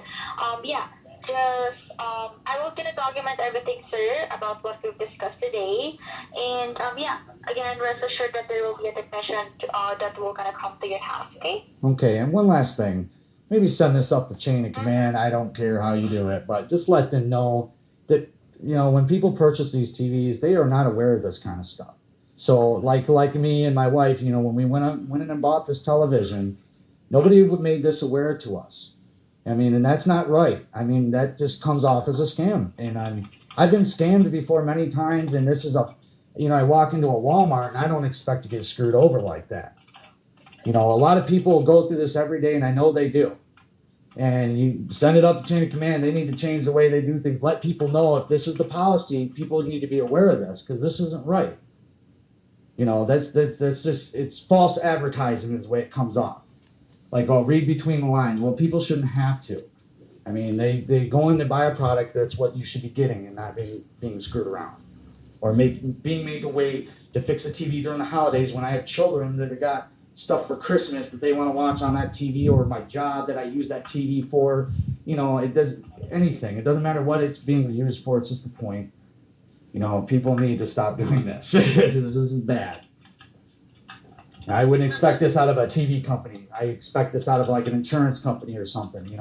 yeah. Just, I will gonna document everything, sir, about what we've discussed today. And, yeah, again, rest assured that there will be a technician that will gonna come to your house, okay? Okay, and one last thing. Maybe send this up the chain of command. I don't care how you do it, but just let them know that, when people purchase these TVs, they are not aware of this kind of stuff. So, like me and my wife, when we went in and bought this television, nobody made this aware to us. And that's not right. That just comes off as a scam. And I've been scammed before many times, and this is I walk into a Walmart and I don't expect to get screwed over like that. A lot of people go through this every day, and I know they do. And you send it up the chain of command. They need to change the way they do things. Let people know if this is the policy, people need to be aware of this, because this isn't right. That's just, it's false advertising is the way it comes off. Like, read between the lines. Well, people shouldn't have to. They go in to buy a product that's what you should be getting, and not being screwed around. Or being made to wait to fix a TV during the holidays when I have children that have got stuff for Christmas that they want to watch on that TV, or my job that I use that TV for. It does anything. It doesn't matter what it's being used for. It's just the point. People need to stop doing this. This is bad. I wouldn't expect this out of a TV company. I expect this out of like an insurance company or something,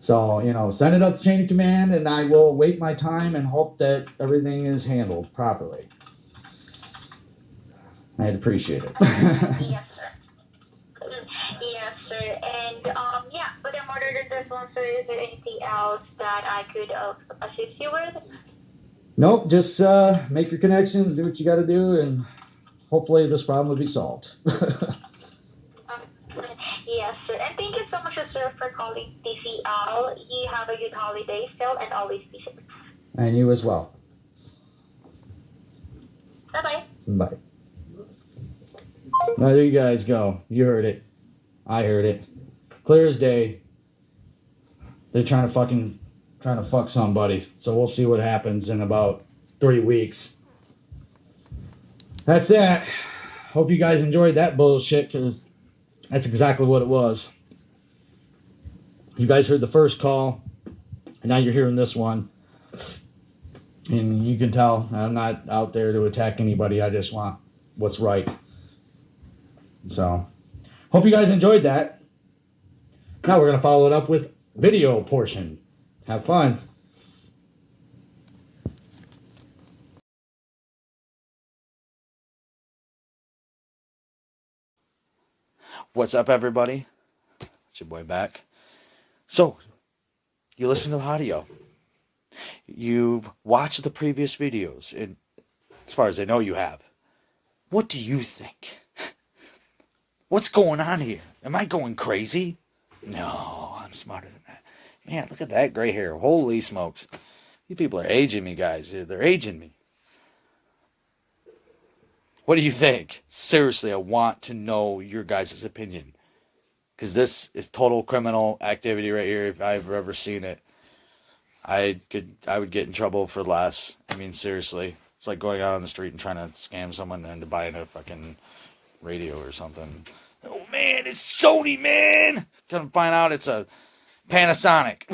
So, send it up the chain of command, and I will wait my time and hope that everything is handled properly. I'd appreciate it. Yes, sir. Yes, sir. And, yeah, but in order to this one, sir, is there anything else that I could assist you with? Nope, just make your connections, do what you got to do, and hopefully this problem will be solved. Yes, sir. And thank you so much, sir, for calling TCL. You have a good holiday still, and always be safe. And you as well. Bye-bye. Bye. Now, there you guys go. You heard it. I heard it. Clear as day. They're trying to fuck somebody. So we'll see what happens in about 3 weeks. That's that. Hope you guys enjoyed that bullshit, because that's exactly what it was. You guys heard the first call, and now you're hearing this one. And you can tell I'm not out there to attack anybody. I just want what's right. So, hope you guys enjoyed that. Now we're going to follow it up with video portion. Have fun. What's up, everybody? It's your boy back. So, you listen to the audio. You've watched the previous videos, and as far as I know you have. What do you think? What's going on here? Am I going crazy? No, I'm smarter than that. Man, look at that gray hair. Holy smokes. You people are aging me, guys. They're aging me. What do you think? Seriously, I want to know your guys' opinion. Because this is total criminal activity right here if I've ever seen it. I would get in trouble for less. I mean, seriously. It's like going out on the street and trying to scam someone into buying a fucking radio or something. Oh, man, it's Sony, man! Come find out it's a Panasonic.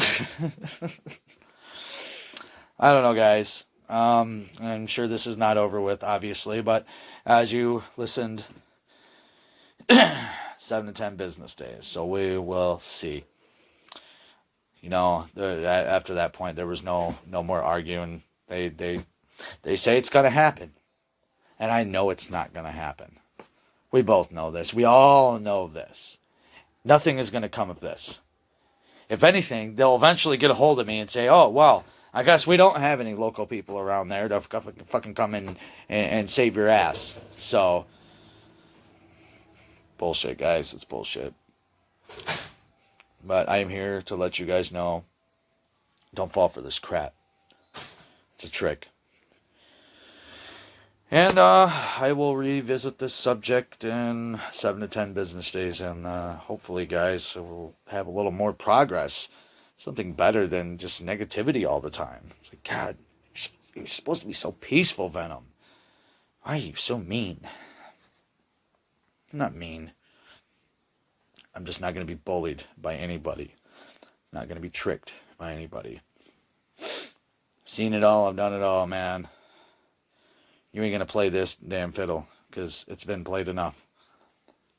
I don't know, guys. I'm sure this is not over with, obviously, but as you listened, 7 to 10 business days, so we will see. You know, after that point, there was no more arguing. They say it's going to happen, and I know it's not going to happen. We both know this. We all know this. Nothing is going to come of this. If anything, they'll eventually get a hold of me and say, oh, well, I guess we don't have any local people around there to fucking come in and save your ass. So, bullshit, guys. It's bullshit. But I am here to let you guys know, don't fall for this crap. It's a trick. And I will revisit this subject in 7 to 10 business days. And hopefully, guys, we'll have a little more progress. Something better than just negativity all the time. It's like, God, you're supposed to be so peaceful, Venom. Why are you so mean? I'm not mean. I'm just not going to be bullied by anybody. I'm not going to be tricked by anybody. I've seen it all. I've done it all, man. You ain't going to play this damn fiddle because it's been played enough.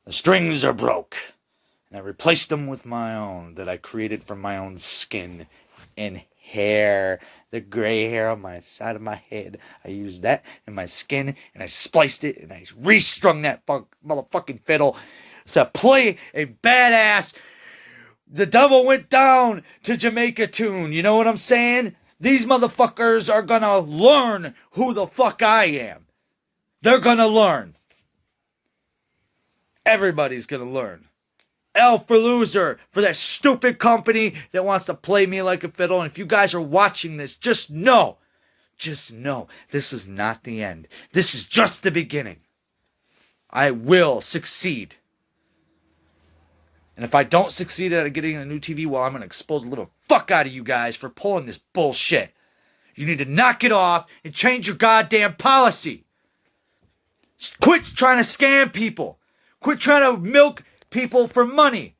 The strings are broke. And I replaced them with my own that I created from my own skin and hair. The gray hair on my side of my head. I used that in my skin and I spliced it and I restrung that motherfucking fiddle to play a badass The Devil Went Down to Jamaica tune. You know what I'm saying? These motherfuckers are gonna learn who the fuck I am. They're gonna learn. Everybody's gonna learn. L for loser for that stupid company that wants to play me like a fiddle. And if you guys are watching this, just know, this is not the end. This is just the beginning. I will succeed. And if I don't succeed at getting a new TV, well, I'm going to expose the little fuck out of you guys for pulling this bullshit. You need to knock it off and change your goddamn policy. Quit trying to scam people. Quit trying to milk people for money.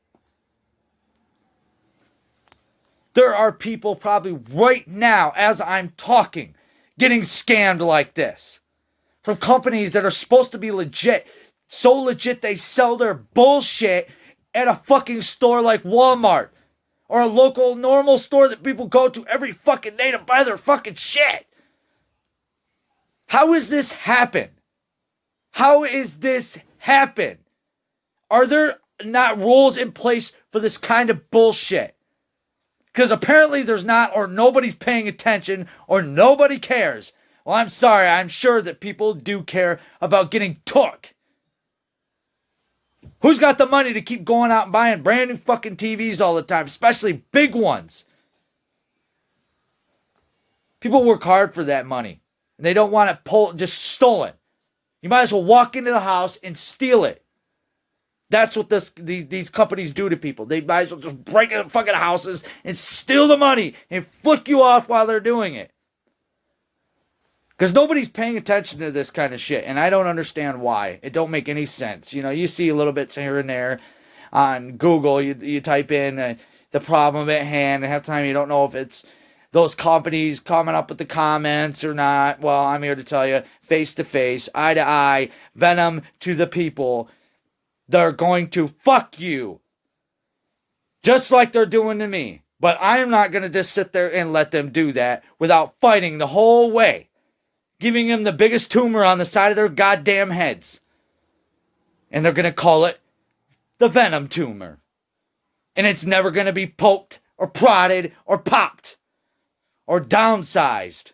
There are people probably right now, as I'm talking, getting scammed like this. From companies that are supposed to be legit. So legit they sell their bullshit at a fucking store like Walmart. Or a local normal store that people go to every fucking day to buy their fucking shit. How is this happen? How is this happen? Are there not rules in place for this kind of bullshit? Because apparently there's not, or nobody's paying attention, or nobody cares. Well, I'm sorry, I'm sure that people do care about getting took. Who's got the money to keep going out and buying brand new fucking TVs all the time, especially big ones? People work hard for that money, and they don't want it just stolen. You might as well walk into the house and steal it. That's what these companies do to people. They might as well just break into fucking houses and steal the money and flick you off while they're doing it. Because nobody's paying attention to this kind of shit, and I don't understand why. It don't make any sense. You know, you see a little bits here and there on Google. You type in the problem at hand, and half the time you don't know if it's those companies coming up with the comments or not. Well, I'm here to tell you, face to face, eye to eye, Venom to the people. They're going to fuck you. Just like they're doing to me. But I'm not going to just sit there and let them do that without fighting the whole way. Giving them the biggest tumor on the side of their goddamn heads. And they're going to call it the Venom tumor. And it's never going to be poked or prodded or popped or downsized.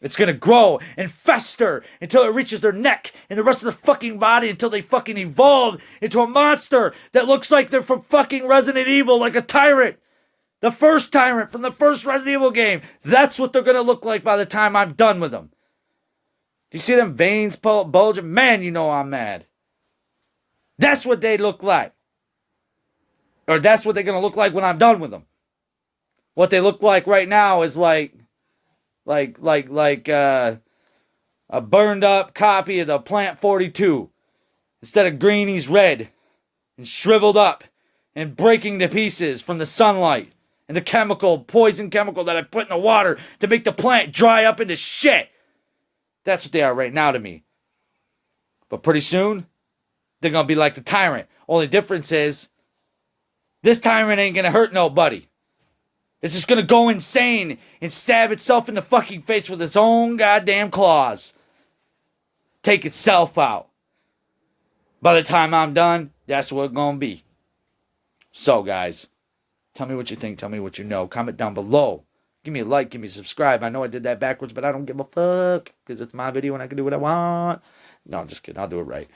It's going to grow and fester until it reaches their neck and the rest of their fucking body until they fucking evolve into a monster that looks like they're from fucking Resident Evil, like a tyrant. The first tyrant from the first Resident Evil game. That's what they're going to look like by the time I'm done with them. You see them veins bulging? Man, you know I'm mad. That's what they look like. Or that's what they're going to look like when I'm done with them. What they look like right now is like a burned up copy of the Plant 42. Instead of green, he's red and shriveled up and breaking to pieces from the sunlight and the poison chemical that I put in the water to make the plant dry up into shit. That's what they are right now to me. But pretty soon, they're going to be like the tyrant. Only difference is, this tyrant ain't going to hurt nobody. It's just going to go insane and stab itself in the fucking face with its own goddamn claws. Take itself out. By the time I'm done, that's what it's going to be. So, guys, tell me what you think. Tell me what you know. Comment down below. Give me a like. Give me a subscribe. I know I did that backwards, but I don't give a fuck. Because it's my video and I can do what I want. No, I'm just kidding. I'll do it right.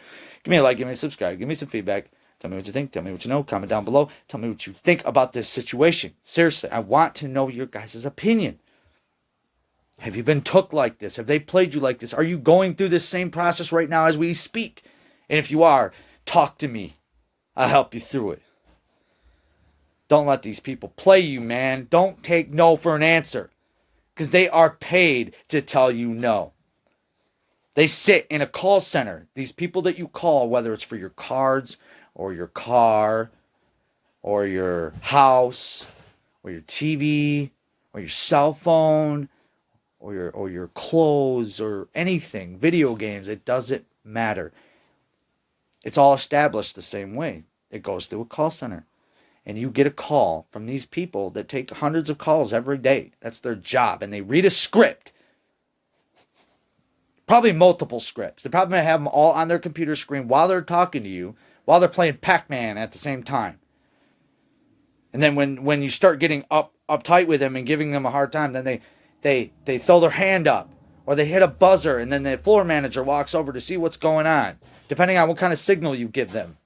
Give me a like. Give me a subscribe. Give me some feedback. Tell me what you think. Tell me what you know. Comment down below. Tell me what you think about this situation. Seriously, I want to know your guys' opinion. Have you been took like this? Have they played you like this? Are you going through this same process right now as we speak? And if you are, talk to me. I'll help you through it. Don't let these people play you, man. Don't take no for an answer. Because they are paid to tell you no. They sit in a call center. These people that you call, whether it's for your cards, or your car, or your house, or your TV, or your cell phone, or your clothes, or anything, video games, it doesn't matter. It's all established the same way. It goes through a call center. And you get a call from these people that take hundreds of calls every day. That's their job. And they read a script. Probably multiple scripts. They're probably going to have them all on their computer screen while they're talking to you, while they're playing Pac-Man at the same time. And then when you start getting uptight with them and giving them a hard time, then they throw their hand up. Or they hit a buzzer and then the floor manager walks over to see what's going on. Depending on what kind of signal you give them.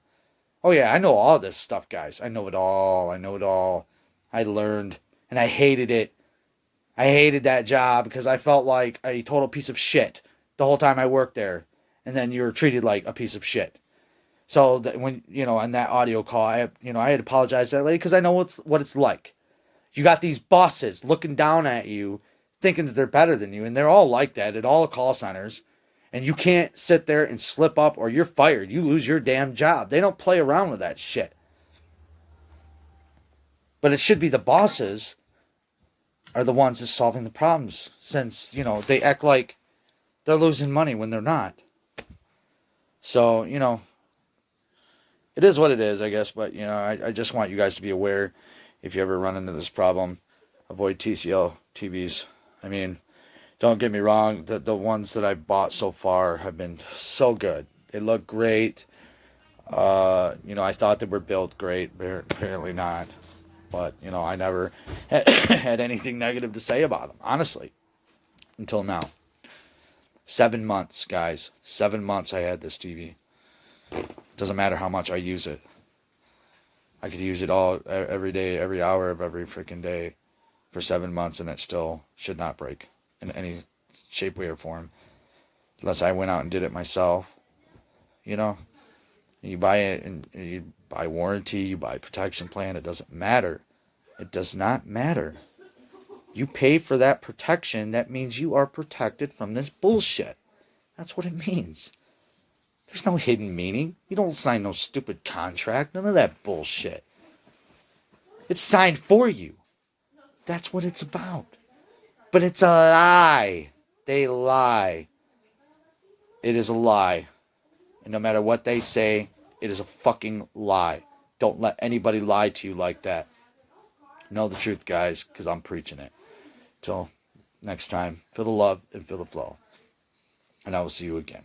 Oh yeah, I know all this stuff, guys. I know it all. I know it all. I learned. And I hated it. I hated that job because I felt like a total piece of shit the whole time I worked there. And then you were treated like a piece of shit. So that when, on that audio call, I had to apologize to that lady because I know what it's like. You got these bosses looking down at you, thinking that they're better than you, and they're all like that at all the call centers. And you can't sit there and slip up or you're fired. You lose your damn job. They don't play around with that shit. But it should be the bosses are the ones that's solving the problems since, they act like they're losing money when they're not. So, it is what it is, I guess. But, I just want you guys to be aware if you ever run into this problem. Avoid TCL TVs. I mean, don't get me wrong. The ones that I bought so far have been so good. They look great. I thought they were built great. Apparently not. But, I never had anything negative to say about them, honestly. Until now. 7 months, guys. 7 months I had this TV. Doesn't matter how much I use it. I could use it all every day, every hour of every freaking day for 7 months, and it still should not break in any shape, way, or form. Unless I went out and did it myself. You buy it, and you buy warranty, you buy protection plan. It doesn't matter. It does not matter. You pay for that protection. That means you are protected from this bullshit. That's what it means. There's no hidden meaning. You don't sign no stupid contract. None of that bullshit. It's signed for you. That's what it's about. But it's a lie. They lie. It is a lie. And no matter what they say, it is a fucking lie. Don't let anybody lie to you like that. Know the truth, guys, because I'm preaching it. Till next time, feel the love and feel the flow. And I will see you again.